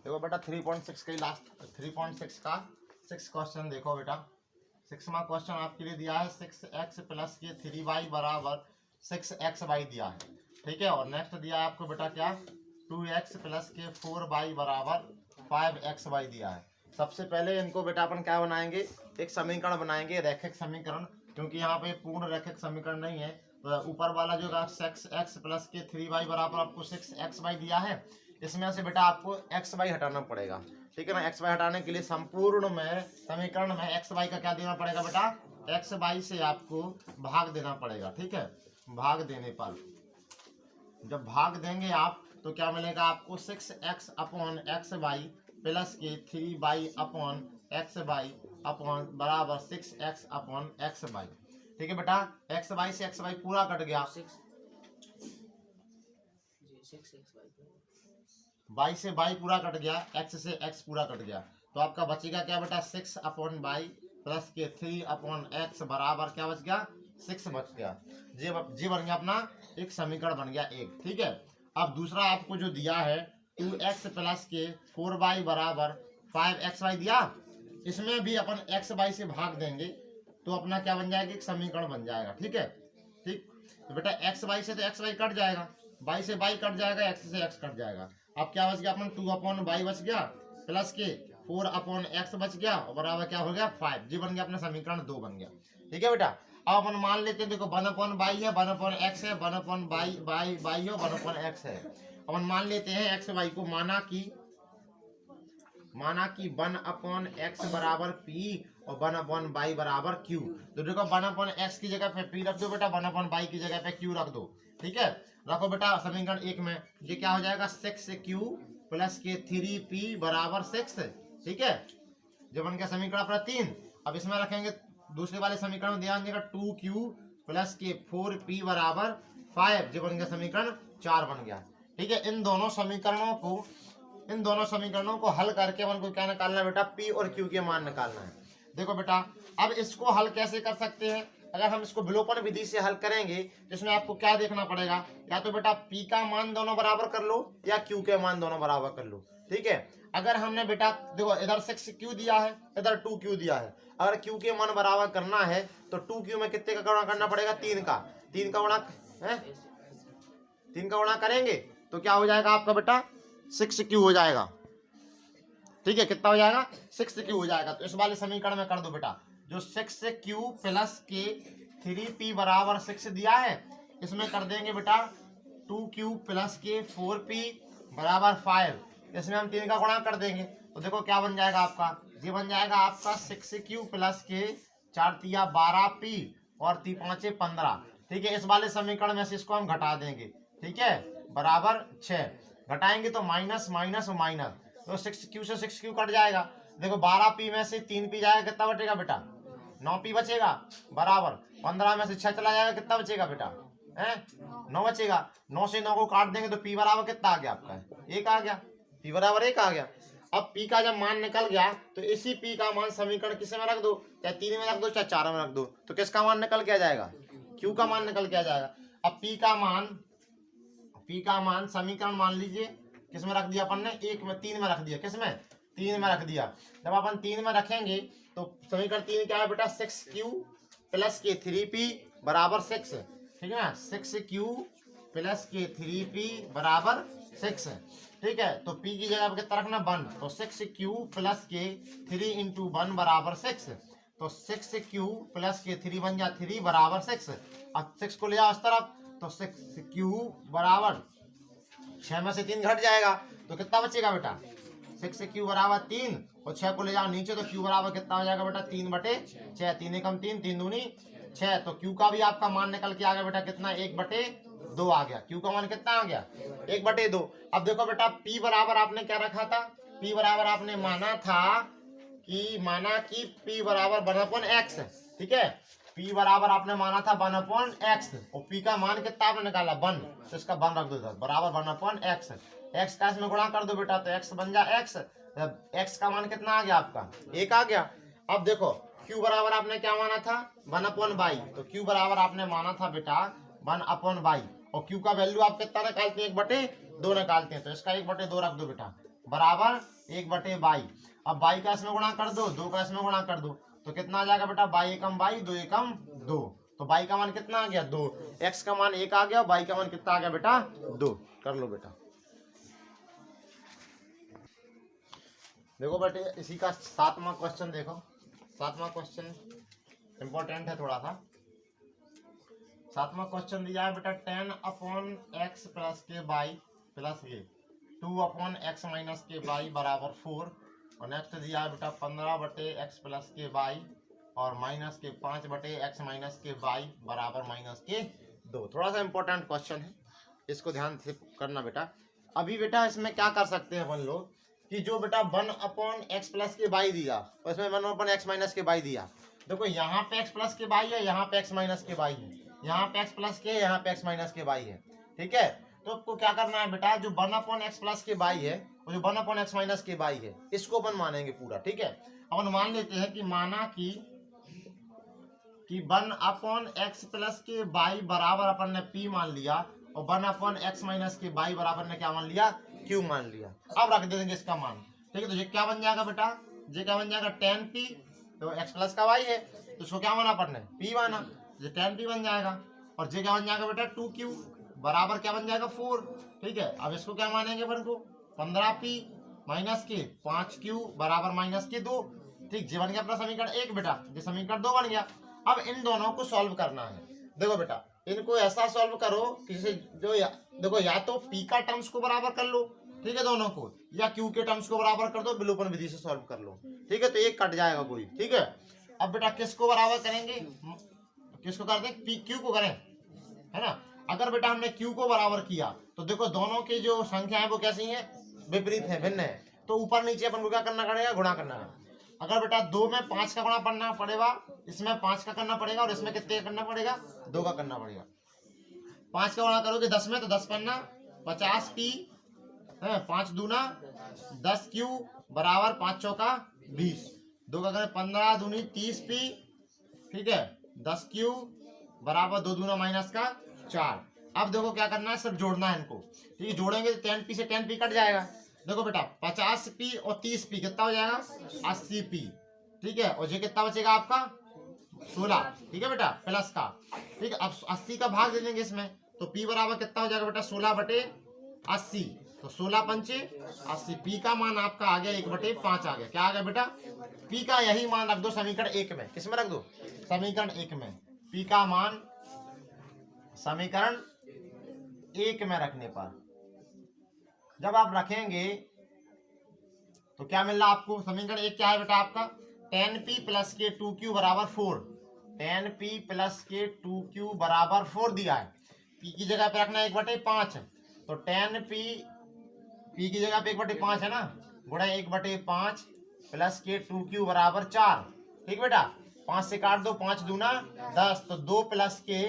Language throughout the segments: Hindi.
देखो बेटा 3.6 की लास्ट 3.6 का 6 क्वेश्चन देखो बेटा। 6वां क्वेश्चन आपके लिए दिया है 6x प्लस के 3y बराबर 6xy दिया है, ठीक है। और नेक्स्ट दिया है आपको बेटा क्या 2x प्लस के 4y बराबर 5xy दिया है। सबसे पहले इनको बेटा अपन क्या बनाएंगे, एक समीकरण बनाएंगे, रैखिक समीकरण, क्योंकि यहाँ पे पूर्ण रैखिक समीकरण नहीं है। तो ऊपर वाला जो 6x प्लस के 3y बराबर आपको 6xy दिया है, इसमें से बेटा आपको xy हटाना पड़ेगा, ठीक है ना। xy हटाने के लिए संपूर्ण में समीकरण में xy का क्या देना पड़ेगा बेटा, xy से आपको भाग देना पड़ेगा, ठीक है। भाग देने पर जब भाग देंगे आप तो क्या मिलेगा आपको 6x अपॉन xy प्लस के 3y अपॉन xy अपॉन बराबर 6x अपॉन xy, ठीक है बेटा। xy से xy पूरा कट गया, y से y पूरा कट गया, x से x पूरा कट गया, तो आपका बचेगा क्या बेटा 6 अपॉन y प्लस के 3 अपॉन x बराबर क्या बच गया 6 बच गया। जी बन गया अपना एक समीकरण बन गया एक, ठीक है। अब दूसरा आपको जो दिया है 2x प्लस के 4y बराबर 5xy दिया, इसमें भी अपन xy से भाग देंगे तो अपना क्या बन जाएगा, एक समीकरण बन जाएगा, ठीक है। ठीक, तो बेटा xy से तो xy कट जाएगा, y से y कट जाएगा, x से x कट जाएगा। अब क्या बच गया अपन 2 अपॉन y बच गया प्लस के 4 अपॉन x बच गया और बराबर क्या हो गया 5। जी बन गया अपना समीकरण 2 बन गया, ठीक है बेटा। अब अपन मान लेते हैं, देखो 1 अपॉन y है, 1 अपॉन x है, 1 अपॉन y है, 1 अपॉन x है। अपन मान लेते हैं x y को, माना कि 1 अपॉन x बराबर p और 1 अपॉन y बराबर q। तो देखो 1 अपॉन x की जगह पे p रख दो बेटा, 1 अपॉन y की जगह पे q रख दो, ठीक है। रखो बेटा समीकरण 1 में, ये क्या हो जाएगा 6q प्लस के 3p बराबर 6, ठीक है। जो बन गया समीकरण अपना 3। अब इसमें रखेंगे दूसरे वाले समीकरण में, ध्यान देगा 2q प्लस के 4p बराबर 5, जो बन गया समीकरण 4 बन गया, ठीक है। इन दोनों समीकरणों को हल करके अपन को क्या निकालना है बेटा, p और q के मान निकालना है। देखो बेटा अब इसको हल कैसे कर सकते हैं, अगर हम इसको विलोपन विधि से हल करेंगे तो इसमें आपको क्या देखना पड़ेगा, या तो बेटा p का मान दोनों बराबर कर लो या q के मान दोनों बराबर कर लो, ठीक है। अगर हमने बेटा देखो इधर 6q दिया है, इधर 2q दिया है, अगर q के मान बराबर करना है तो 2q में कितने का गुणा करना पड़ेगा, 3 का गुणा है, 3 का गुणा करेंगे तो क्या हो जाएगा आपका बेटा 6q हो जाएगा, ठीक है। कितना हो जाएगा 6q हो जाएगा। तो इस वाले समीकरण में कर दो बेटा, जो 6q प्लस के 3p बराबर 6 दिया है, इसमें कर देंगे बेटा 2q प्लस के 4p बराबर 5, इसमें हम 3 का गुणा कर देंगे तो देखो क्या बन जाएगा आपका, ये बन जाएगा आपका 6q प्लस के 4 तिया 12p और 3 5 15, ठीक है। इस वाले समीकरण में से इसको हम घटा देंगे, ठीक है, बराबर 6। घटाएंगे तो माइनस माइनस और माइनस, तो 6q से 6q कट जाएगा। देखो 12p में से 3p जाएगा, कितना बचेगा बेटा 9p बचेगा, बराबर 15 में से 6 चला जाएगा, कितना बचेगा बेटा 9 बचेगा। 9 से 9 को काट देंगे तो p बराबर कितना आ गया आपका 1 आ गया, p बराबर 1 आ गया। अब p का जब मान निकल गया तो इसी p का मान समीकरण किस में रख दो, चाहे 3 में रख दो चाहे 4 में रख दो, तो किसका मान निकल के आ जाएगा, q का मान निकल के आ जाएगा। अब p का मान समीकरण मान लीजिए किसमें रख दिया अपन ने, 3 में रख दिया, किसमें 3 में रख दिया। जब अपन 3 में रखेंगे तो समीकरण 3 क्या है बेटा 6q प्लस के 3p बराबर 6, ठीक है ना, 6q प्लस के 3p बराबर 6, ठीक है। तो p की जगह कितना रखना 1, तो 6q प्लस के 3 इंटू 1 बराबर 6, तो 6q प्लस के 3 बन गया 3 बराबर 6। अब 6 को ले जाओ इस तरफ तो 6q बराबर 6 में से 3 घट जाएगा तो कितना बचेगा बेटा 6q बराबर 3, और 6 को ले जाओ नीचे तो q बराबर कितना हो जाएगा बेटा 3/6, 3 एकम 3, 3 दूनी 6, तो q का भी आपका मान निकल के आ गया बेटा कितना 1/2 आ गया, q का मान कितना आ गया 1/2। अब देखो बेटा p बराबर आपने क्या रखा था, p बराबर आपने माना कि p बराबर 1/x, ठीक है। p बराबर आपने माना था 1/x और p का मान कितना आपने निकाला 1, तो इसका 1 रख दो बराबर 1/x, x का इसमें गुणा कर दो बेटा तो x बन जा x, x का मान कितना आ गया आपका 1 आ गया। अब देखो q बराबर आपने क्या माना था 1/y, तो q बराबर आपने माना था बेटा 1/y, और q का वैल्यू आप कितना निकालते हैं 1/2 निकालते हैं, तो इसका 1/2 रख दो बेटा, बराबर 1/22। अब बाई का इसमें गुणा कर दो, 2 का इसमें गुणा कर दो, तो कितना आ जाएगा बेटा, बाई एकम बाई, 2 एकम 2। तो बाई का मान कितना आ गया 2, एक्स का मान 1 आ गया, बाई का मान कितना आ गया बेटा 2। कर लो बेटा। देखो बेटे इसी का 7वां क्वेश्चन देखो। 7वां क्वेश्चन इंपॉर्टेंट है थोड़ा सा। 7वां क्वेश्चन दिया है बेटा 10/x प्लस के बाई प्लस ये 2/x माइनस के बाई बराबर 4। और नेक्स्ट दिया है बेटा 15/x प्लस के बाई और माइनस के 5/x माइनस के बाई बराबर -2। थोड़ा सा इंपॉर्टेंट क्वेश्चन है, इसको ध्यान से करना बेटा। अभी बेटा इसमें क्या कर सकते हैं अपन लोग कि जो बेटा 1/x प्लस के बाई दिया और इसमें 1/x माइनस के बाई दिया। देखो यहाँ पे x प्लस के बाई है, यहाँ पे x माइनस के बाई है, यहाँ पे x प्लस के, यहाँ पे x माइनस के बाई है। ठीक है, तो आपको क्या करना है बेटा, जो 1/x प्लस के बाई है और जो 1/x माइनस के बाई है, इसको अपन मानेंगे पूरा। ठीक है, अपन मान लेते हैं कि माना कि 1/x प्लस के बाई बराबर अपन ने p मान लिया और 1/x माइनस के बाई बराबर ने क्या मान लिया, q मान लिया। अब रख देंगे इसका मान। ठीक है, तो ये क्या बन जाएगा बेटा, ये क्या बन जाएगा 10p, तो x प्लस का y है तो इसको क्या माना अपन ने, p माना, ये 10p बन जाएगा। और ये क्या बन जाएगा बेटा 2q बराबर क्या बन जाएगा 4। ठीक है, अब इसको क्या मानेंगे अपन को, 15p माइनस के 5q बराबर -2। ठीक, ये बन गया अपना समीकरण 1 बेटा, ये समीकरण 2 बन गया। अब इन दोनों को सॉल्व करना है। देखो बेटा इनको ऐसा सॉल्व करो किसी जो देखो या तो p का टर्म्स को बराबर कर लो, ठीक है, दोनों को, या q के टर्म्स को बराबर कर दो, विलोपन विधि से सॉल्व कर लो। ठीक है, तो एक कट जाएगा कोई। ठीक है, अब बेटा किसको बराबर करेंगे, किसको कर दें, q को करें, है ना। अगर बेटा हमने q को बराबर किया तो देखो दोनों की जो संख्या है वो कैसी है, विपरीत है, भिन्न है, तो ऊपर नीचे अपन को क्या करना पड़ेगा, गुणा करना है। अगर बेटा 2 में 5 का गुणा करना पड़ेगा, इसमें 5 का करना पड़ेगा और इसमें कितने का करना पड़ेगा, 2 का करना पड़ेगा। 5 का गुणा करोगे 10 में तो 10 पन्ना 50p है, 5 दूना 10q बराबर 5 चौका 20, 2 का करें 15 दूनी 30p। ठीक है, 10q बराबर 2 दूना माइनस का 4। अब देखो क्या करना है, सिर्फ जोड़ना है इनको। ठीक है, जोड़ेंगे तो 10p से 10p कट जाएगा। देखो बेटा 50p और 30p कितना हो जाएगा, 80p। ठीक है, और ये कितना बचेगा आपका 16। ठीक है बेटा, प्लस का। ठीक है, अब 80 का भाग दे देंगे इसमें, तो p बराबर कितना हो जाएगा बेटा 16/80, तो 16 पंचे 80। p का मान आपका आ गया 1/5 आ गया। क्या आ गया बेटा, p का यही मान रख दो समीकरण 1 में। किसमें रख दो, समीकरण 1 में। p का मान समीकरण 1 में रखने पर जब आप रखेंगे तो क्या मिल रहा आपको, समीकरण 1 क्या है बेटा आपका, 10p प्लस के 2q बराबर 4। 10p प्लस के 2q बराबर 4 दिया है, p की जगह पे रखना 1/5, तो 10p p की जगह पे 1/5 है ना, गुणा 1/5 प्लस के 2q बराबर 4। ठीक बेटा, 5 से काट दो, 5 दूना 10, तो 2 प्लस के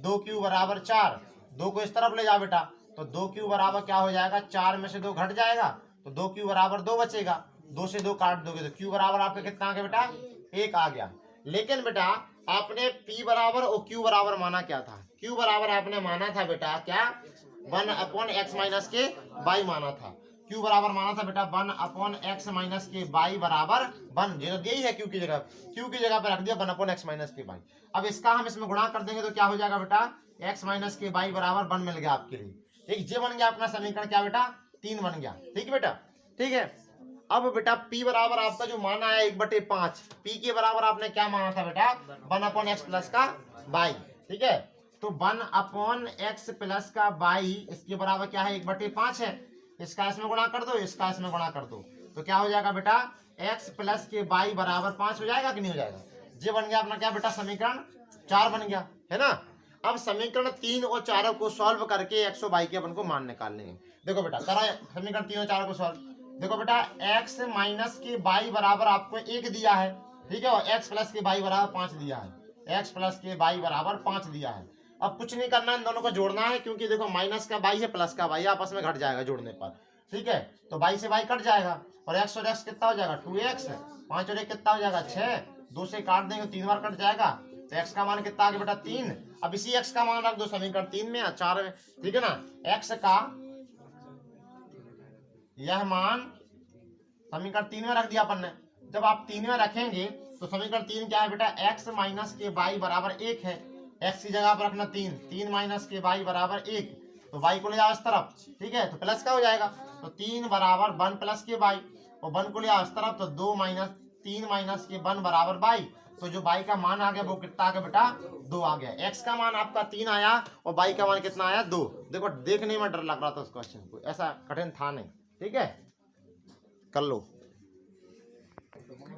2q बराबर 4। 2 को इस तरफ ले जाओ बेटा, तो 2q बराबर क्या हो जाएगा, 4 में से 2 घट जाएगा, तो 2q बराबर 2 बचेगा। 2 से 2 काट दोगे तो q बराबर आपका कितना आ गया बेटा, 1 आ गया। लेकिन बेटा आपने p बराबर और q बराबर माना क्या था, q बराबर आपने माना था बेटा क्या, 1/x माइनस के बाई माना था। q बराबर माना था बेटा 1/x माइनस के बाई बराबर 1। ये तो यही है q की जगह पे रख दिया 1/x माइनस के बाई। अब इसका हम इसमें गुणा कर देंगे तो क्या हो जाएगा बेटा, x माइनस के बाई बराबर 1 मिल गया आपके लिए। ठीक, ये बन गया अपना समीकरण क्या बेटा, 3 बन गया। ठीक है बेटा, ठीक है। अब बेटा p बराबर आपका जो माना है 1/5, p के बराबर आपने क्या माना था बेटा, 1/x प्लस का बाई। ठीक है, तो 1/x प्लस का बाई इसके बराबर क्या है, 1/5 है। इसका इसमें गुणा कर दो, इसका इसमें गुणा कर दो, तो क्या हो जाएगा बेटा, x प्लस के बाई बराबर 5 हो जाएगा कि नहीं हो जाएगा। ये बन गया अपना क्या बेटा, समीकरण 4 बन गया, है ना। अब समीकरण 3 और 4 को सॉल्व करके x और y के अपन को मान निकाल लेंगे। देखो बेटा करा समीकरण 3 और 4 को सॉल्व। देखो बेटा x माइनस के बाई बराबर आपको 1 दिया है, ठीक है, और x प्लस के बाई बराबर 5 दिया है। x प्लस के बाई बराबर 5 दिया है। अब कुछ नहीं करना, इन दोनों को जोड़ना है, क्योंकि देखो माइनस का बाई है, प्लस का बाई आपस में घट जाएगा जोड़ने पर। ठीक है, तो बाई से बाई कट जाएगा और x और x कितना हो जाएगा, 2x। 5 और 1 कितना हो जाएगा, 6। 2 से काट देंगे 3 बार कट जाएगा, तो x का मान कितना आ गया बेटा, 3। अब इसी x का मान रख दो समीकरण 3 में या 4 में। ठीक है ना, x का यह मान समीकरण 3 में रख दिया अपन ने। जब आप 3 में रखेंगे तो समीकरण 3 क्या है बेटा, x माइनस के y बराबर 1 है। x की जगह पर रखना 3, 3 माइनस के y बराबर 1, तो y को ले जाओ इस तरफ, ठीक है, तो प्लस का हो जाएगा, तो 3 बराबर 1 प्लस के y, और 1 को ले आओ इस तरफ, तो 2 माइनस 3 माइनस के 1 बराबर y। तो जो y का मान आ गया वो कितना आ गया बेटा, 2 आ गया। x का मान आपका 3 आया और y का मान कितना आया, 2। देखो देखने में डर लग रहा था उस क्वेश्चन को, ऐसा कठिन था नहीं, ठीक है, कर लो।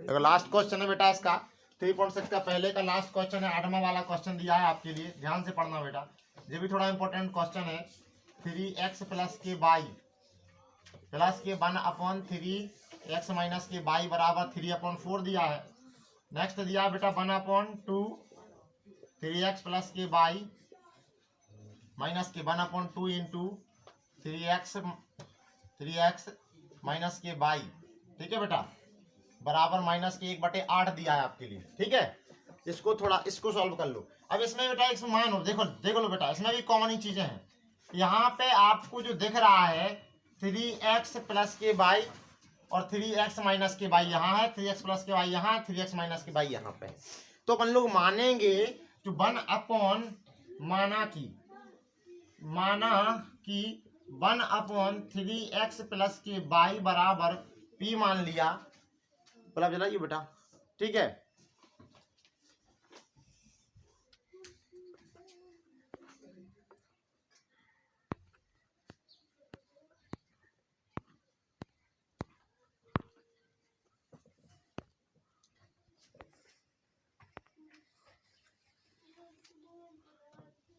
देखो लास्ट क्वेश्चन है बेटा इसका 3.6 का, पहले का लास्ट क्वेश्चन है, 8वां वाला क्वेश्चन दिया है आपके लिए, ध्यान से पढ़ना बेटा, ये भी थोड़ा इंपॉर्टेंट क्वेश्चन है। 3x प्लस के y प्लस के 1/3 x माइनस के y बराबर 3/4 दिया है। नेक्स्ट दिया है बेटा 1/2 3x प्लस के y माइनस के 1/2 इंटू 3x माइनस के y, ठीक है बेटा, बराबर माइनस के 1/8 दिया है आपके लिए, ठीक है। इसको थोड़ा इसको सॉल्व कर लो। अब इसमें बेटा एक मान हो, देखो लो बेटा, इसमें भी कॉमन ही चीजें हैं। यहाँ पे आपको जो दिख रहा है 3x प्लस के y और 3x माइनस के y यहाँ है, 3x प्लस के y यहाँ, 3x माइनस के y यहाँ पे, तो अपन लोग मानेंगे जो 1/, माना कि 1/3x प्लस के y बराबर p मान लिया, बल्ब जलाइए बेटा, ठीक है।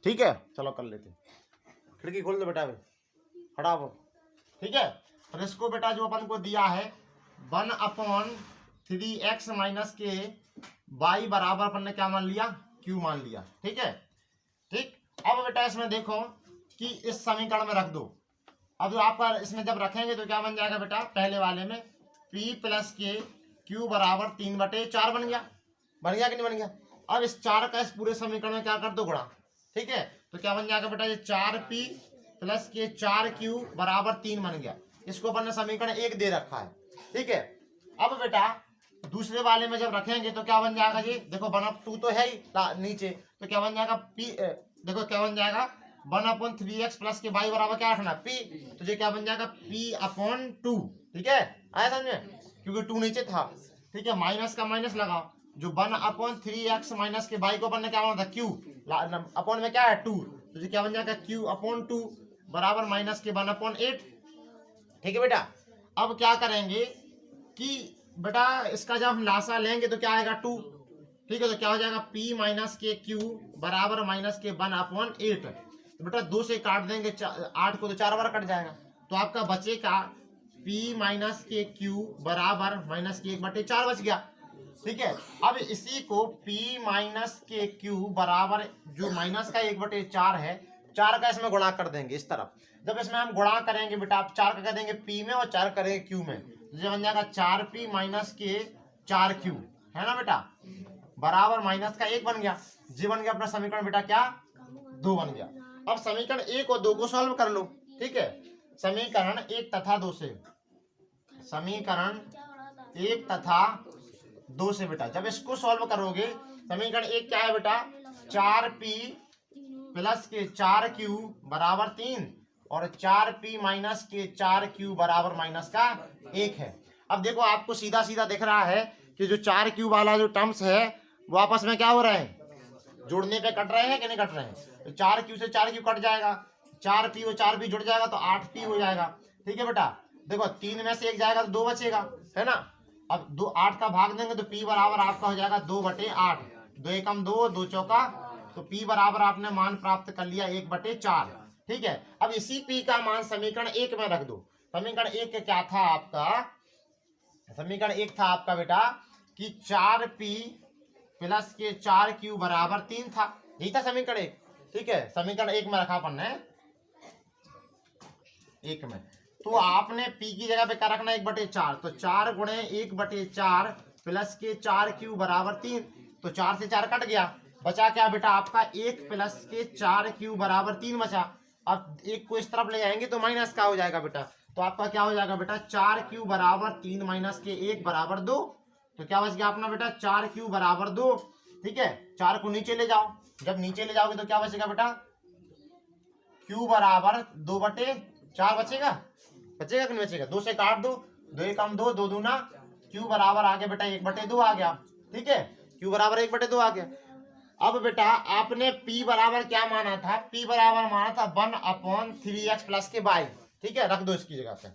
ठीक है, चलो कर लेते, खिड़की खोल दो बेटा, खड़ा हो, ठीक है। और इसको बेटा जो अपन को दिया है 1/3x माइनस के y बराबर अपन ने क्या मान लिया, q मान लिया, ठीक है, ठीक। अब बेटा इसमें देखो कि इस समीकरण में रख दो। अब आपका इसमें जब रखेंगे तो क्या बन जाएगा बेटा, पहले वाले में p प्लस के q बराबर 3/4 बन गया, कि नहीं बन गया। अब इस 4 का इस पूरे समीकरण में क्या कर दो, गुणा, ठीक है, तो क्या बन जाएगा बेटा, ये 4p प्लस के 4q बराबर 3 बन गया। इसको अपन ने समीकरण 1 दे रखा है, ठीक है। अब बेटा दूसरे वाले में जब रखेंगे तो क्या बन जाएगा जी, देखो 1/2 तो है ही नीचे, तो क्या बन जाएगा p, देखो क्या बन जाएगा 1/3x प्लस के y बराबर क्या रखना, p, तो ये क्या बन जाएगा p/2, ठीक है, आया समझ में, क्योंकि 2 नीचे था, ठीक है। माइनस का माइनस लगाओ, जो 1/3x माइनस के y को अपन ने क्या माना था, q, अपॉन में क्या है 2, तो ये क्या बन जाएगा q/2 बराबर माइनस के 1/8, ठीक है बेटा। अब क्या करेंगे कि बेटा इसका जब हम लासा लेंगे तो क्या आएगा 2, ठीक है, तो क्या हो जाएगा p माइनस के q बराबर माइनस के 1/8, तो बेटा 2 से काट देंगे 8 को, तो 4 बार कट जाएगा, तो आपका बचेगा p माइनस के q बराबर माइनस के 1/4 बच गया, ठीक है। अब इसी को p माइनस के q बराबर जो माइनस का 1/4 है, 4 का इसमें गुणा कर देंगे इस तरफ। जब इसमें हम गुणा करेंगे बेटा, आप 4 का कर देंगे p में और 4 करेंगे q में, तो बन जाएगा 4p माइनस के 4q, है ना बेटा, बराबर माइनस का 1 बन गया, जी बन गया अपना समीकरण बेटा क्या, 2 बन गया। अब समीकरण 1 और 2 को सॉल्व कर लो, ठीक है। समीकरण 1 तथा 2 से, समीकरण 1 तथा 2 से बेटा जब इसको सॉल्व करोगे, समीकरण 1 क्या है बेटा, 4p प्लस के 4q बराबर 3 और 4p माइनस के 4q बराबर माइनस का 1 है। अब देखो आपको सीधा सीधा दिख रहा है कि जो 4q वाला जो टर्म्स है वो आपस में क्या हो रहे हैं, जोड़ने पे कट रहे हैं कि नहीं कट रहे हैं, तो 4q से 4q कट जाएगा, 4p और 4p जुड़ जाएगा तो 8p हो जाएगा, ठीक है बेटा। देखो 3 में से 1 जाएगा तो 2 बचेगा, है ना। अब 8 का भाग देंगे तो p बराबर आपका हो जाएगा 2/8, 2 एकम 2, 2 चौका, तो p बराबर आपने मान प्राप्त कर लिया 1/4, ठीक है। अब इसी p का मान समीकरण 1 में रख दो। समीकरण 1 क्या था आपका, समीकरण 1 था आपका बेटा कि 4p प्लस के 4q बराबर 3 था, यही था समीकरण 1, ठीक है। समीकरण 1 में रखा अपन ने 1 में, तो आपने p की जगह पे क्या रखना 1/4, तो 4 गुणे 1/4 प्लस के 4q बराबर 3, तो 4 से 4 कट गया, बचा क्या बेटा आपका 1 प्लस के 4q बराबर 3 बचा। अब 1 को इस तरफ ले जाएंगे तो माइनस का हो जाएगा बेटा, तो आपका क्या हो जाएगा बेटा 4q बराबर 3 माइनस के 1 बराबर 2। तो क्या बच गया अपना बेटा 4q बराबर 2। ठीक है, 4 को नीचे ले जाओ, जब नीचे ले जाओगे तो क्या बचेगा बेटा q बराबर 2/4 बचेगा, बचेगा कि नहीं बचेगा, 2 से काट दो, 2 एकम 2, 2 दूना, q बराबर आ गया बेटा 1/2 आ गया। ठीक है, q बराबर 1/2 आ गया। अब बेटा आपने p बराबर क्या माना था, p बराबर माना था 1/3x प्लस के बाई। ठीक है, रख दो इसकी जगह पे।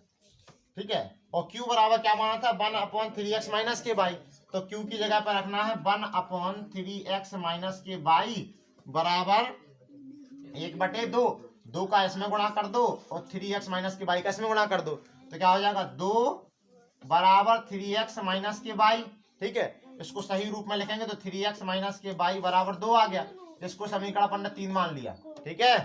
ठीक है, और q बराबर क्या माना था 1/3x माइनस के बाई। तो q की जगह पर रखना है 1/3x माइनस के बाई बराबर 1/2। 2 का इसमें गुणा कर दो और 3x माइनस के बाई का इसमें गुणा कर दो, तो क्या हो जाएगा 2 बराबर 3x माइनस के बाई। ठीक है, इसको सही रूप में लिखेंगे तो 3x माइनस के बाई बराबर 2 आ गया। इसको समीकरण अपन ने 3 मान लिया। ठीक है,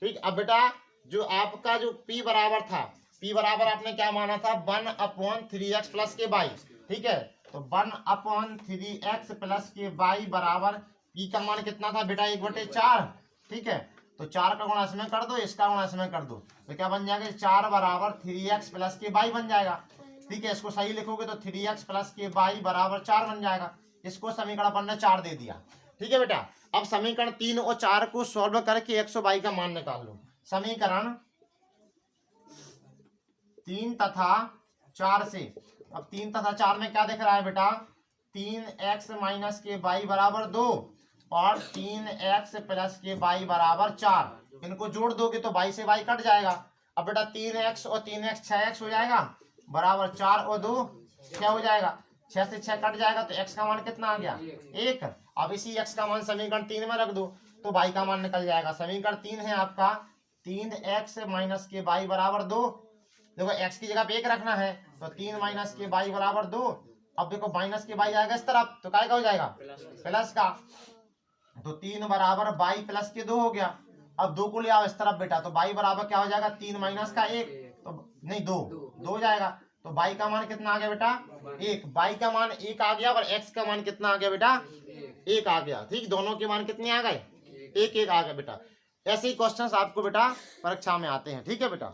ठीक। अब बेटा जो आपका जो p बराबर था, p बराबर आपने क्या माना था 1/3x प्लस के बाई। ठीक है, तो 1/3x प्लस के बाई बराबर p का मान कितना था बेटा 1/4। ठीक है, तो 4 का गुणा इसमें कर दो, इसका गुणा इसमें कर दो, तो क्या बन जाएगा 4 बराबर 3x प्लस के बाई बन जाएगा। ठीक है, इसको सही लिखोगे तो 3x प्लस के बाई बराबर 4 बन जाएगा। इसको समीकरण अपन ने 4 दे दिया। ठीक है बेटा, अब समीकरण 3 और 4 को सॉल्व करके 122 का मान निकाल लो। समीकरण 3 तथा 4 से, अब 3 तथा 4 में क्या दिख रहा है बेटा 3x माइनस के बाई बराबर 2 और 3x प्लस के बाई बराबर 4। इनको जोड़ दोगे तो बाई से बाई कट जाएगा। अब बेटा 3x और 3x 6x हो जाएगा बराबर 4 और 2 क्या हो जाएगा 6 से 6 कट जाएगा, तो x का मान कितना आ गया 1। अब इसी x का मान समीकरण 3 में रख दो तो बाई का मान निकल जाएगा। समीकरण 3 है आपका 3x माइनस के बाई बराबर 2। देखो x की जगह पे 1 रखना है तो 3 माइनस के बाई बराबर 2। अब देखो माइनस के बाई आएगा इस तरफ तो काय का हो जाएगा प्लस का, तो 3 बराबर बाई प्लस के 2 हो गया। अब 2 को ले आओ इस तरफ बेटा, तो बाई बराबर क्या हो जाएगा 3 माइनस का 1, तो नहीं 2 हो जाएगा। तो बाई का मान कितना आ गया बेटा 1, बाई का मान 1 आ गया और x का मान कितना आ गया बेटा 1 आ गया। ठीक, दोनों के मान कितने आ गए 1 1 आ गए बेटा। ऐसे ही क्वेश्चंस आपको बेटा परीक्षा में आते हैं। ठीक है बेटा।